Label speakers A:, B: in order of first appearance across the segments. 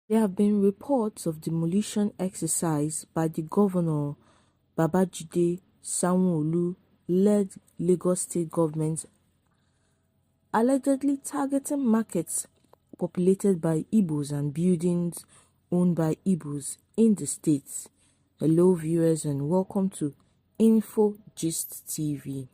A: There have been reports of demolition exercise by the governor Babajide Sanwolu-led Lagos state government, allegedly targeting markets populated by Igbos and buildings owned by Igbos in the state. Hello viewers and welcome to Info Gist TV.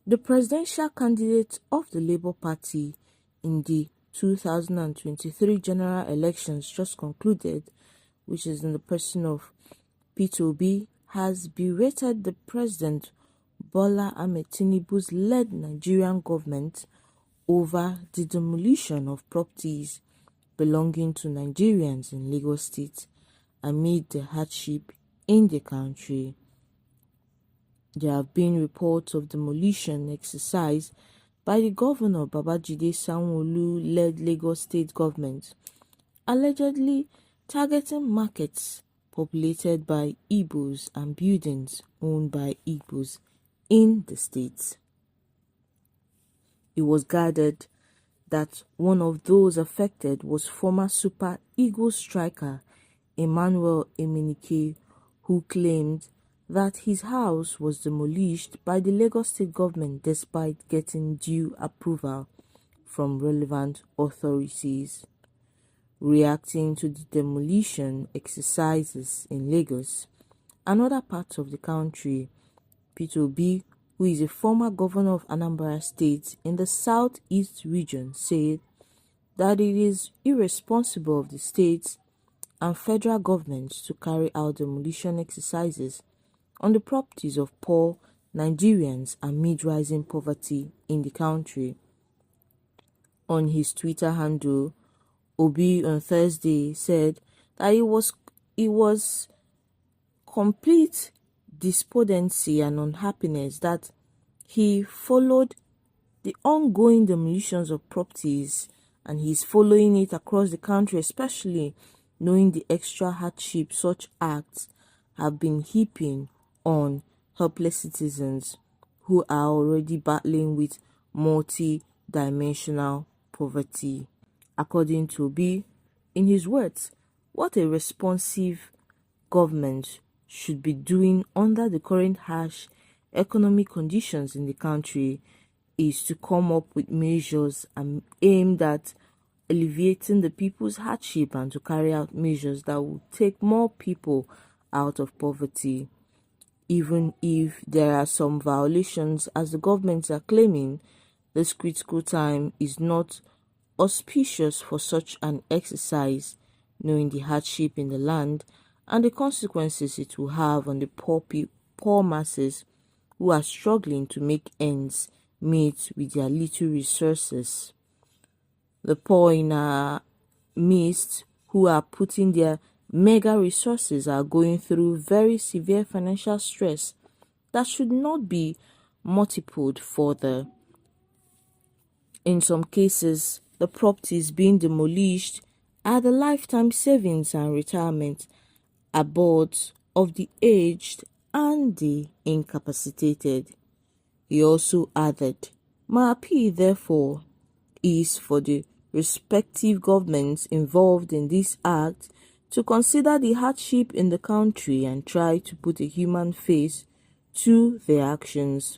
A: The presidential candidate of the Labour Party in the 2023 general elections just concluded, which is in the person of P2B, has berated the President Bola Ahmed Tinubu's led Nigerian government over the demolition of properties belonging to Nigerians in Lagos State amid the hardship in the country. There have been reports of demolition exercise by the governor Babajide Sanwolu-led Lagos state government, allegedly targeting markets populated by Igbos and buildings owned by Igbos in the state. It was gathered that one of those affected was former Super Eagles striker Emmanuel Emenike, who claimed that his house was demolished by the Lagos state government despite getting due approval from relevant authorities. Reacting to the demolition exercises in Lagos and other parts of the country, P2B, who is a former governor of Anambra State in the southeast region, said that it is irresponsible of the state and federal governments to carry out demolition exercises on the properties of poor Nigerians amid rising poverty in the country. On his Twitter handle, Obi on Thursday said that it was complete despondency and unhappiness that he followed the ongoing demolitions of properties, and he's following it across the country, especially knowing the extra hardship such acts have been heaping on helpless citizens who are already battling with multi-dimensional poverty. According to Obi, in his words, what a responsive government should be doing under the current harsh economic conditions in the country is to come up with measures aimed at alleviating the people's hardship and to carry out measures that will take more people out of poverty. Even if there are some violations, as the governments are claiming, this critical time is not auspicious for such an exercise, knowing the hardship in the land and the consequences it will have on the poor masses who are struggling to make ends meet with their little resources. The poor in our midst who are putting their mega resources are going through very severe financial stress that should not be multiplied further. In some cases, the properties being demolished are the lifetime savings and retirement aboard of the aged and the incapacitated. He also added, "My appeal, therefore, is for the respective governments involved in this act to consider the hardship in the country and try to put a human face to their actions.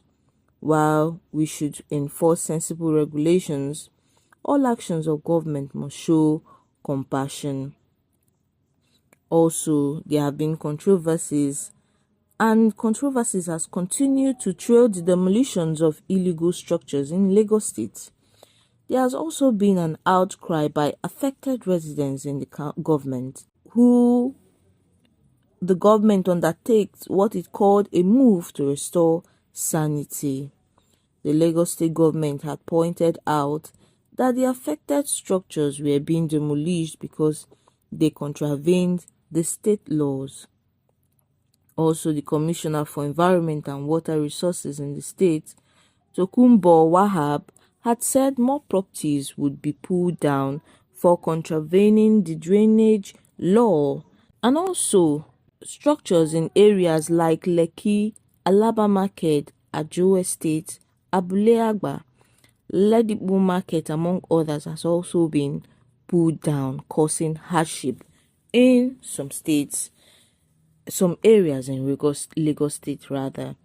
A: While we should enforce sensible regulations, all actions of government must show compassion." Also, there have been controversies, and controversies has continued to trail the demolitions of illegal structures in Lagos State. There has also been an outcry by affected residents in the government, who the government undertakes what it called a move to restore sanity. The Lagos State government had pointed out that the affected structures were being demolished because they contravened the state laws. Also, the Commissioner for Environment and Water Resources in the state, Tokunbo Wahab, had said more properties would be pulled down for contravening the drainage law, and also structures in areas like Lekki, Alaba Market, Ajo Estate, Abule Agba, Ledipo Market, among others, has also been pulled down, causing hardship in some areas in Lagos State rather.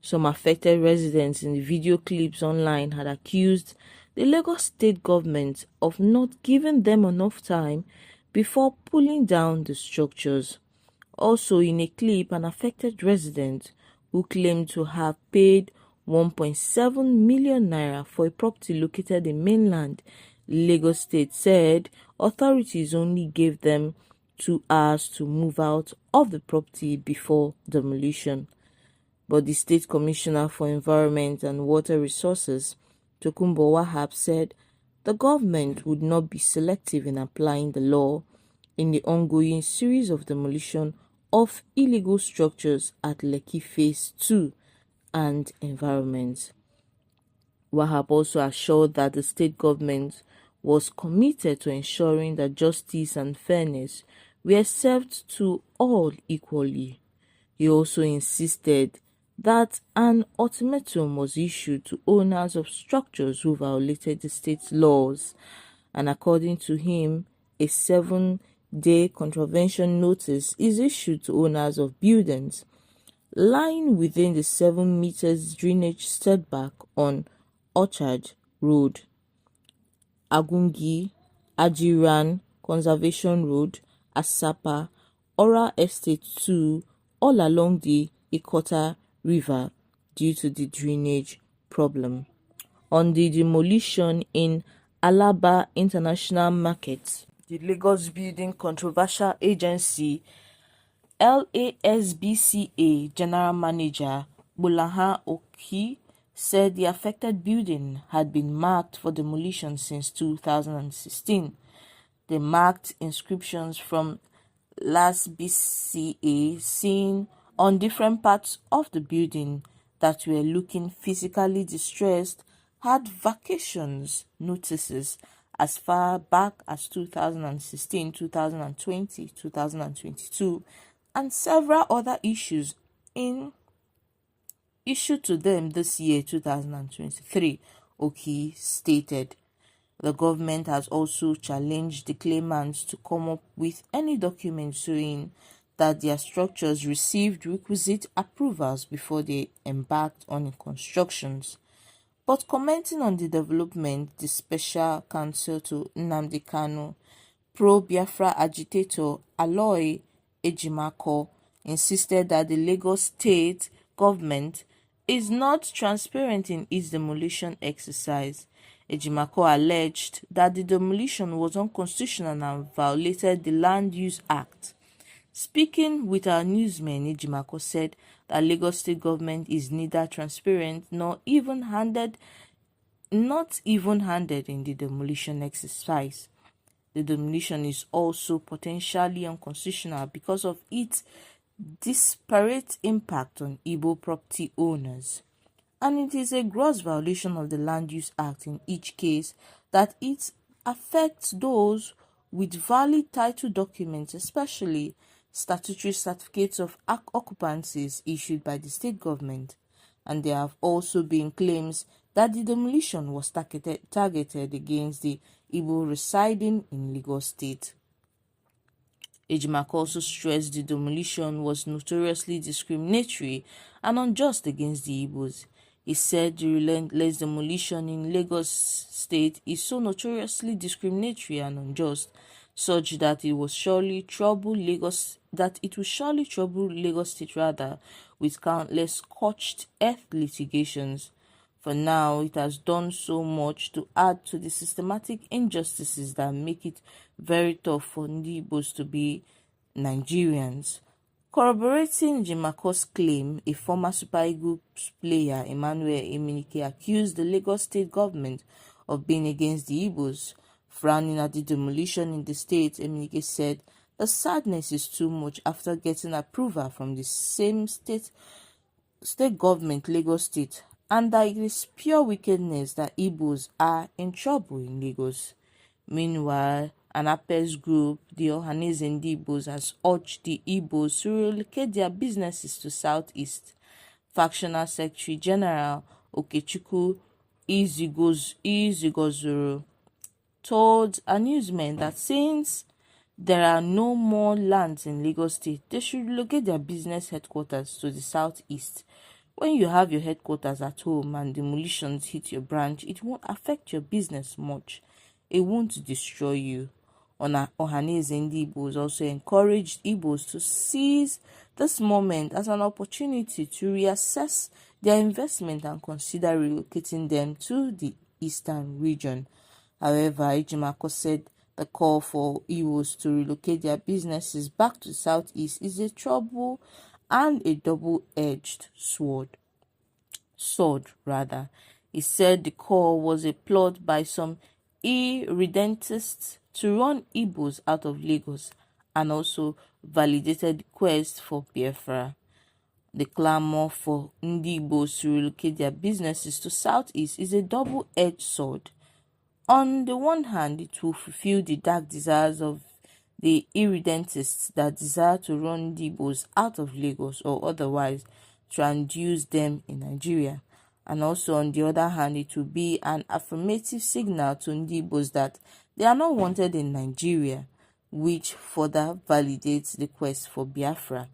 A: Some affected residents in the video clips online had accused the Lagos State government of not giving them enough time before pulling down the structures. Also, in a clip, an affected resident who claimed to have paid 1.7 million naira for a property located in mainland Lagos State said authorities only gave them 2 hours to move out of the property before demolition. But the State Commissioner for Environment and Water Resources, Tokunbo Wahab, said the government would not be selective in applying the law in the ongoing series of demolition of illegal structures at Lekki Phase 2 and environment. Wahab also assured that the state government was committed to ensuring that justice and fairness were served to all equally. He also insisted that an ultimatum was issued to owners of structures who violated the state's laws, and according to him, a 7-day contravention notice is issued to owners of buildings lying within the 7 meters drainage setback on Orchard Road, Agungi, Ajiran Conservation Road, Asapa, Ora Estate 2, all along the Ikota River due to the drainage problem. On the demolition in Alaba International Market, the Lagos Building Controversial Agency LASBCA General Manager Bolahan Oki said the affected building had been marked for demolition since 2016. The marked inscriptions from LASBCA seen on different parts of the building that were looking physically distressed had vacations notices as far back as 2016, 2020, 2022, and several other issues issued to them this year, 2023, Oki stated. The government has also challenged the claimants to come up with any document showing that their structures received requisite approvals before they embarked on constructions. But commenting on the development, the special counsel to Nnamdi Kanu, pro-Biafra agitator Aloy Ejimako, insisted that the Lagos State government is not transparent in its demolition exercise. Ejimako alleged that the demolition was unconstitutional and violated the Land Use Act. Speaking with our newsmen, Ejimako said that Lagos State government is neither transparent nor even-handed in the demolition exercise. The demolition is also potentially unconstitutional because of its disparate impact on Igbo property owners, and it is a gross violation of the Land Use Act in each case that it affects those with valid title documents, especially statutory certificates of occupancies issued by the state government. And there have also been claims that the demolition was targeted against the Igbo residing in Lagos State. Ejimako also stressed the demolition was notoriously discriminatory and unjust against the Igbos. He said the relentless demolition in Lagos State is so notoriously discriminatory and unjust, such that it will surely trouble Lagos State with countless scorched earth litigations. For now, it has done so much to add to the systematic injustices that make it very tough for Igbos to be Nigerians. Corroborating Jimako's claim, a former Super Eagles player, Emmanuel Emenike, accused the Lagos State government of being against the Igbos. Frowning at the demolition in the state, Emenike said, "The sadness is too much after getting approval from the same state government, Lagos State, and that it is pure wickedness that Igbos are in trouble in Lagos." Meanwhile, an Apex group, the Ohanese Igbos, has urged the Igbos to relocate their businesses to Southeast. Factional Secretary General Okechukwu Izigozuru told a newsman that since there are no more lands in Lagos State, they should relocate their business headquarters to the southeast. When you have your headquarters at home and demolitions hit your branch, it won't affect your business much. It won't destroy you. Ohaneze Ndi Igbos also encouraged Igbos to seize this moment as an opportunity to reassess their investment and consider relocating them to the eastern region. However, Ejimako said the call for Igbos to relocate their businesses back to the southeast is a trouble and a double-edged sword. He said the call was a plot by some irredentists to run Igbos out of Lagos and also validated the quest for Biafra. The clamor for Ndi Igbos to relocate their businesses to southeast is a double-edged sword. On the one hand, it will fulfill the dark desires of the irredentists that desire to run Ndi Igbos out of Lagos or otherwise transduce them in Nigeria. And also, on the other hand, it will be an affirmative signal to Ndi Igbos that they are not wanted in Nigeria, which further validates the quest for Biafra.